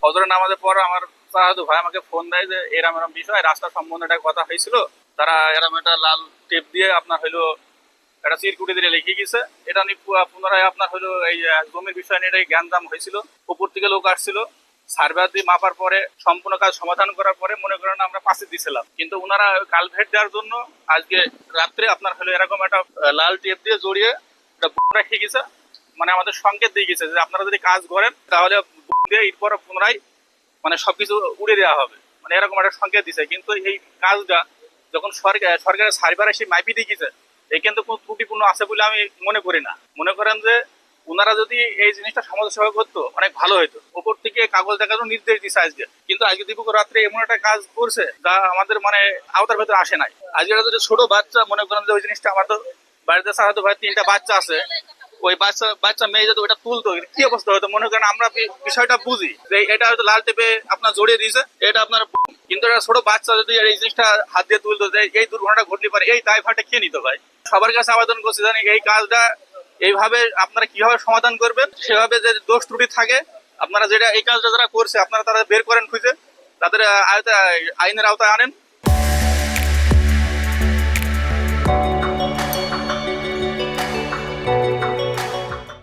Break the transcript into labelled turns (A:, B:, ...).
A: ফজরের নামাজের পর আমার চাচাতো ভাই আমাকে ফোন দেয় যে এরম এরম বিষয়, রাস্তা সম্বন্ধে একটা কথা হয়েছিল, তারা এরম একটা লাল টেপ দিয়ে আপনার হইলো একটা চিরকুটি দিয়ে লিখে গেছে। এটা নিয়ে পুনরায় আপনার হইলো এই জমির বিষয় নিয়ে এটাই জ্ঞানজাম হয়েছিল। উপর থেকে লোক আসছিল, সার্ভে দিয়ে মাপার পরে সম্পূর্ণ কাজ সমাধান করার পরে মনে করেন আমরা পাশে দিয়েছিলাম, কিন্তু ওনারা কালভেট দেওয়ার জন্য আজকে রাত্রে আপনার হলো এরকম একটা লাল টেপ দিয়ে জড়িয়ে রেখে গেছে। মানে আমাদের সংকেত দিয়ে গেছে যে আপনারা যদি কাজ করেন তাহলে দিয়ে এরপর পুনরায় মানে সবকিছু উড়ে দেওয়া হবে, মানে এরকম একটা সংকেত দিছে। কিন্তু এই কাজটা যখন সরকারের সার্ভার এসে মাইপি দিয়ে গেছে, এই কিন্তু কোনো ত্রুটিপূর্ণ আছে বলে আমি মনে করি না। মনে করেন যে ওনারা যদি এই জিনিসটা সমাজসেবা করতো অনেক ভালো হতো। উপর থেকে কাগজ দেখানোর নির্দেশ দিচ্ছে আজকে, কিন্তু আজকে দিবক রাত্রে এমন একটা কাজ করছে যা আমাদের মানে আওতার ভেতরে আসে নাই। আজকে যদি ছোট বাচ্চা মনে করেন যে ওই জিনিসটা আমার তো বাড়িতে সাহায্য ভাই 3টা বাচ্চা আছে, ওই বাচ্চা মেয়ে যদি ওটা তুলতো কি অবস্থা হতো। মনে করেন আমরা বিষয়টা বুঝি যে এটা হয়তো লাল টেপে আপনার জড়িয়ে দিয়েছে, এটা আপনার, কিন্তু একটা ছোট বাচ্চা যদি এই জিনিসটা হাত দিয়ে তুলতো যে এই দুর্ঘটনা ঘটলে পারে, এই দায়ভারটা কে নিত ভাই? সবার কাছে আবেদন করছি জানি এই কাজটা এইভাবে আপনারা কিভাবে সমাধান করবেন, সেভাবে যে দোষ ত্রুটি থাকে আপনারা যেটা এই কাজটা যারা করছে আপনারা তারা বের করেন, খুঁজে তাদের আইনের আওতায় আনেন।